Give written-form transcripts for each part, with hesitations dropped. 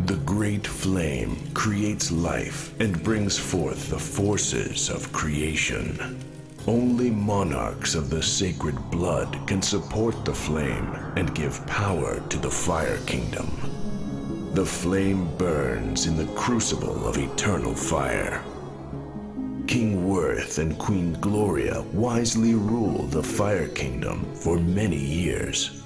The great flame creates life and brings forth the forces of creation. Only monarchs of the sacred blood can support the flame and give power to the Fire Kingdom. The flame burns in the crucible of eternal fire. King Worth and Queen Gloria wisely ruled the Fire Kingdom for many years.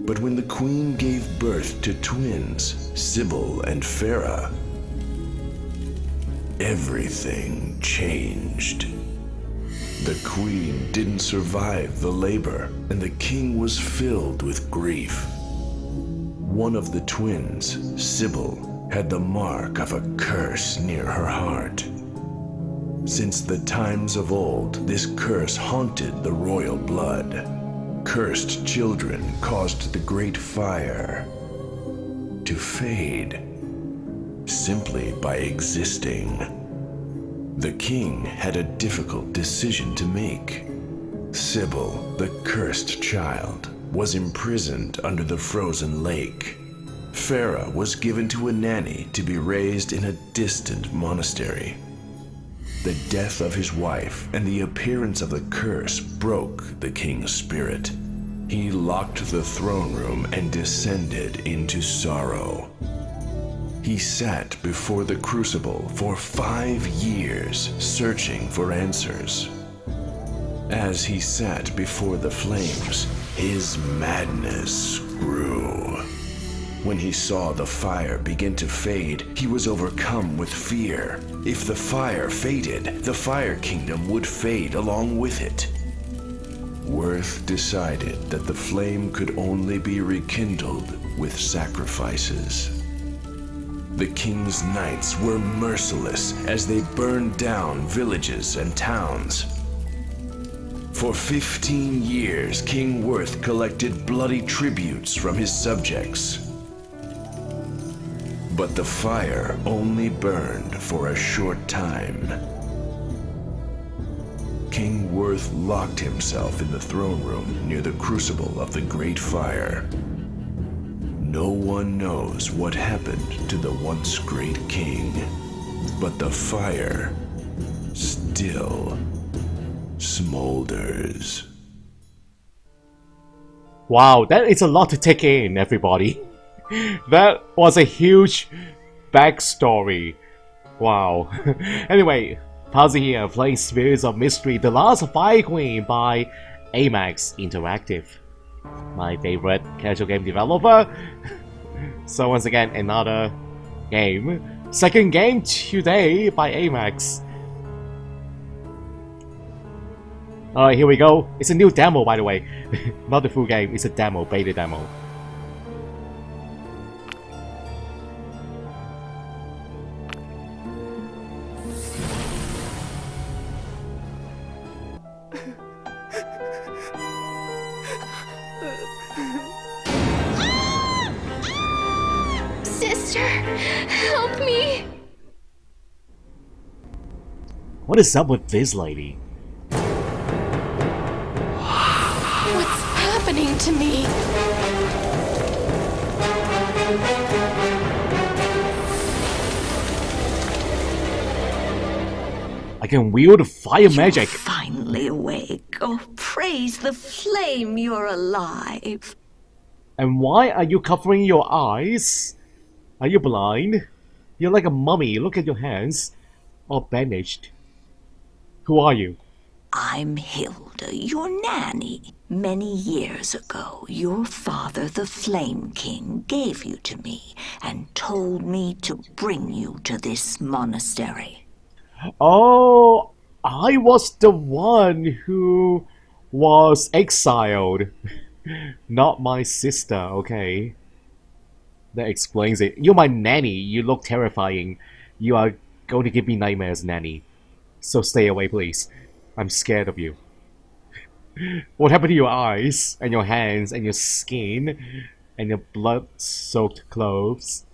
But when the Queen gave birth to twins, Sybil and Farah, everything changed. The Queen didn't survive the labor, and the King was filled with grief. One of the twins, Sybil, had the mark of a curse near her heart. Since the times of old, this curse haunted the royal blood. Cursed children caused the great fire to fade simply by existing. The king had a difficult decision to make. Sybil, the cursed child, was imprisoned under the frozen lake. Farah was given to a nanny to be raised in a distant monastery. The death of his wife and the appearance of the curse broke the king's spirit. He locked the throne room and descended into sorrow. He sat before the crucible for 5 years, searching for answers. As he sat before the flames, his madness grew. When he saw the fire begin to fade, he was overcome with fear. If the fire faded, the Fire Kingdom would fade along with it. Worth decided that the flame could only be rekindled with sacrifices. The king's knights were merciless as they burned down villages and towns. For 15 years, King Worth collected bloody tributes from his subjects. But the fire only burned for a short time. King Worth locked himself in the throne room near the crucible of the Great Fire. No one knows what happened to the once great king, but the fire still smolders. Wow, that is a lot to take in, everybody. That was a huge backstory. Wow. Anyway, Pazzy here, playing Spirits of Mystery, The Last Fire Queen by AMAX Interactive. My favorite casual game developer. So once again, another game. Second game today by AMAX. Alright, here we go. It's a new demo, by the way. Not the full game, it's a demo, beta demo. Sister, help me! What is up with this lady? What's happening to me? I can wield fire magic. You're finally awake. Oh, praise the flame, you're alive. And why are you covering your eyes? Are you blind? You're like a mummy. Look at your hands. All bandaged. Who are you? I'm Hilda, your nanny. Many years ago, your father, the Flame King, gave you to me and told me to bring you to this monastery. Oh, I was the one who was exiled. Not my sister, okay. That explains it. You're my nanny. You look terrifying. You are going to give me nightmares, nanny. So stay away, please. I'm scared of you. What happened to your eyes, and your hands, and your skin, and your blood-soaked clothes?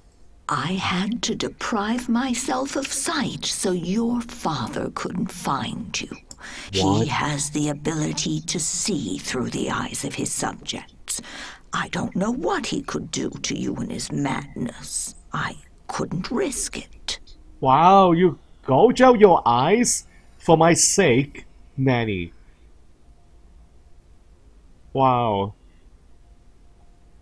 I had to deprive myself of sight so your father couldn't find you. What? He has the ability to see through the eyes of his subjects. I don't know what he could do to you in his madness. I couldn't risk it. Wow, you gouge out your eyes for my sake, Nanny. Wow.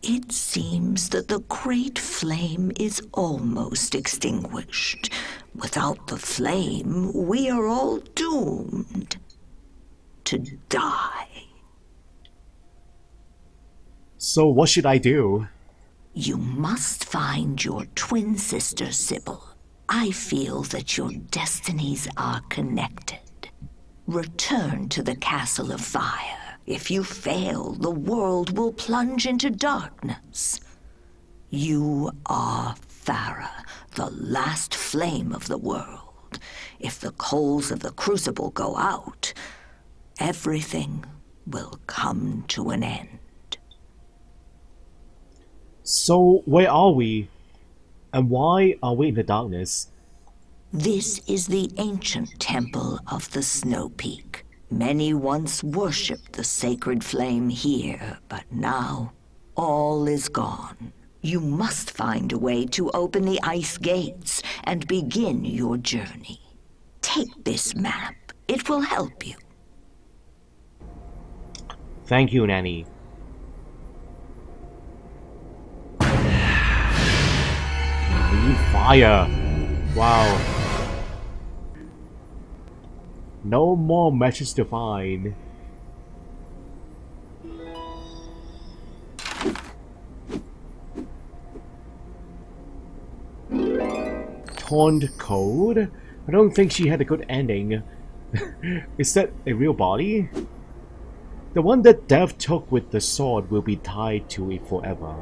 It seems that the great flame is almost extinguished. Without the flame, we are all doomed to die. So what should I do? You must find your twin sister, Sybil. I feel that your destinies are connected. Return to the Castle of Fire. If you fail, the world will plunge into darkness. You are Farah, the last flame of the world. If the coals of the crucible go out, everything will come to an end. So where are we? And why are we in the darkness? This is the ancient temple of the Snow Peak. Many once worshipped the sacred flame here, but now all is gone. You must find a way to open the ice gates and begin your journey. Take this map. It will help you. Thank you, Nanny. Fire! Wow. No more matches to find. Taunt Code? I don't think she had a good ending. Is that a real body? The one that Death took with the sword will be tied to it forever.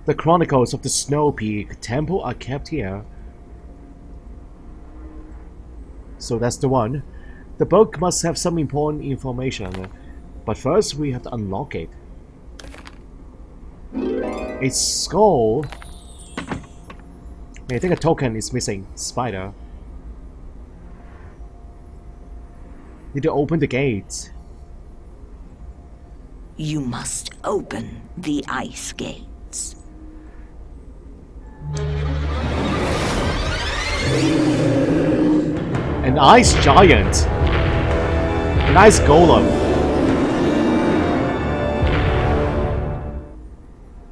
The Chronicles of the Snow Peak Temple are kept here. So that's the one. The book must have some important information, but first we have to unlock it. A skull. I think a token is missing. Spider. Need to open the gate. You must open the ice gates. An ice giant. An ice golem.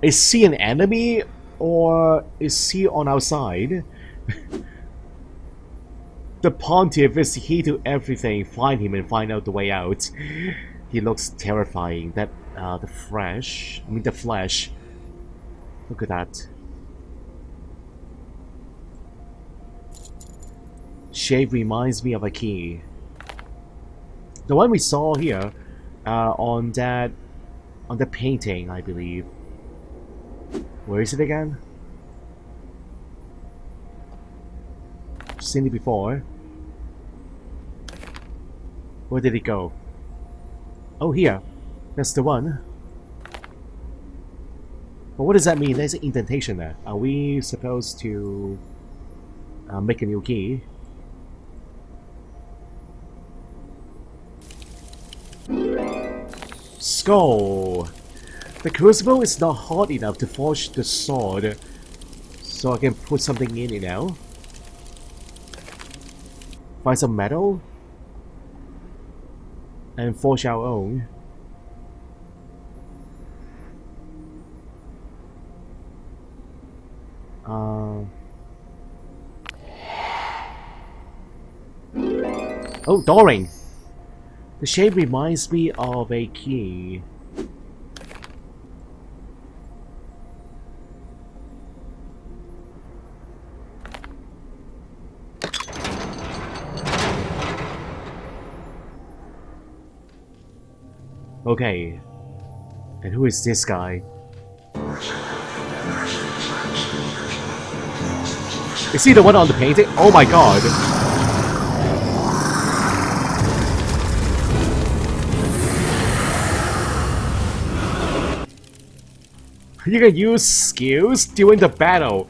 Is he an enemy or is he on our side? The pontiff is key to everything. Find him and find out the way out. He looks terrifying. That the flesh. Look at that. Shape reminds me of a key. The one we saw here on the painting, I believe. Where is it again? Seen it before. Where did it go? Oh, here. That's the one. But what does that mean? There's an indentation there. Are we supposed to make a new key? Skull. The crucible is not hot enough to forge the sword, so I can put something in it now. Find some metal and forge our own. Oh, dooring! The shape reminds me of a key. Okay. And who is this guy? Is he the one on the painting? Oh my god! You can use skills during the battle.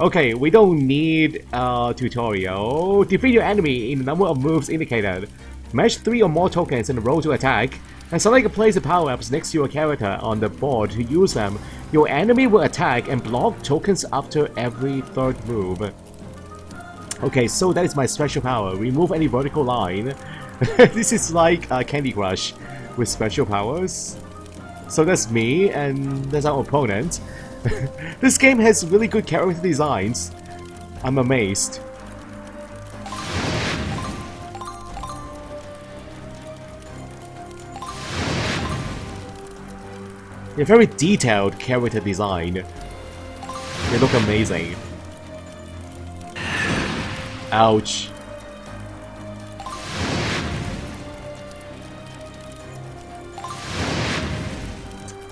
Okay, we don't need a tutorial. Defeat your enemy in the number of moves indicated. Match 3 or more tokens and roll to attack. And select a place the power-ups next to your character on the board. To use them, your enemy will attack and block tokens after every third move. Okay, so that is my special power. Remove any vertical line. This is like Candy Crush with special powers. So that's me, and that's our opponent. This game has really good character designs. I'm amazed. A very detailed character design. They look amazing. Ouch.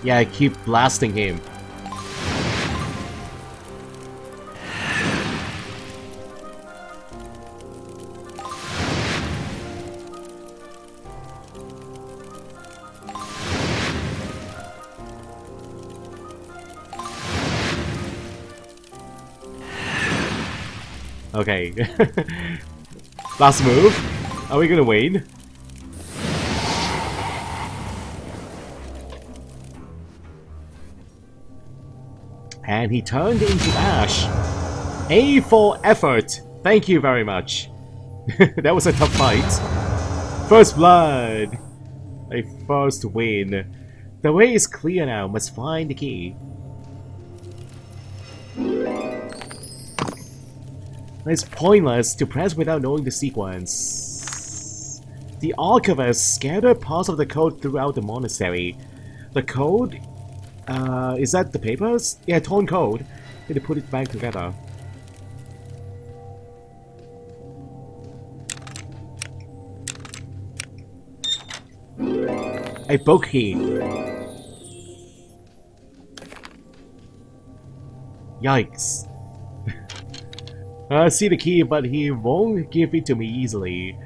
Yeah, I keep blasting him. Okay. Last move. Are we gonna win? And he turned into ash. A for effort. Thank you very much. That was a tough fight. First blood. A first win. The way is clear now. Must find the key. It's pointless to press without knowing the sequence. The archivist scattered parts of the code throughout the monastery. The code? Is that the papers? Yeah, torn code. Need to put it back together. A book key. Yikes. I see the key, but he won't give it to me easily.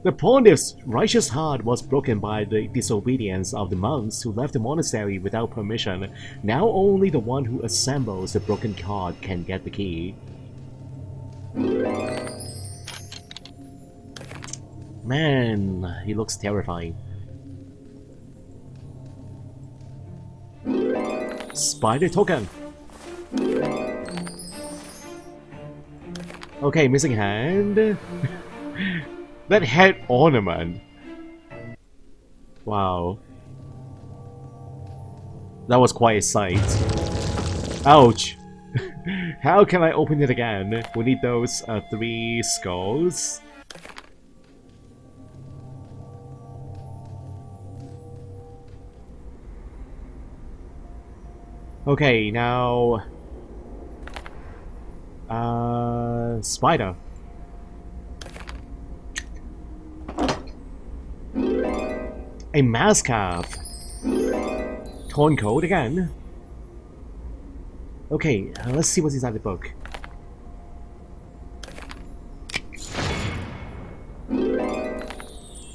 The pontiff's righteous heart was broken by the disobedience of the monks who left the monastery without permission. Now only the one who assembles the broken card can get the key. Man, he looks terrifying. Spider token. Okay, missing hand. That head ornament. Wow. That was quite a sight. Ouch. How can I open it again? We need those 3 skulls. Okay, now... spider. A mask cap. Torn code again. Okay, let's see what's inside the book.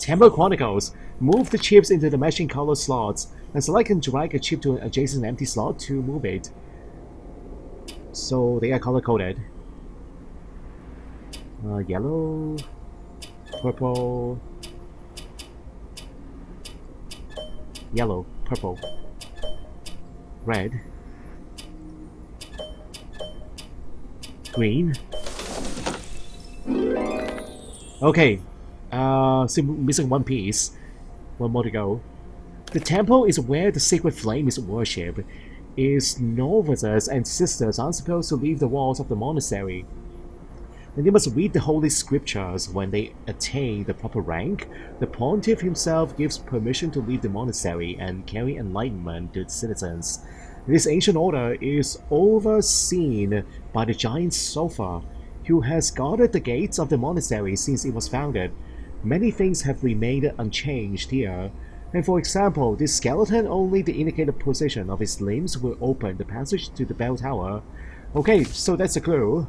Temple Chronicles. Move the chips into the matching color slots, and select and drag a chip to an adjacent empty slot to move it. So they are color coded. Yellow, purple, yellow, purple, red, green. Okay, so missing one piece. One more to go. The temple is where the sacred flame is worshipped. Its novices and sisters aren't supposed to leave the walls of the monastery. And they must read the holy scriptures when they attain the proper rank. The pontiff himself gives permission to leave the monastery and carry enlightenment to its citizens. This ancient order is overseen by the giant Sofa, who has guarded the gates of the monastery since it was founded. Many things have remained unchanged here, and for example, this skeleton, only the indicated position of his limbs will open the passage to the bell tower. Okay, so that's a clue.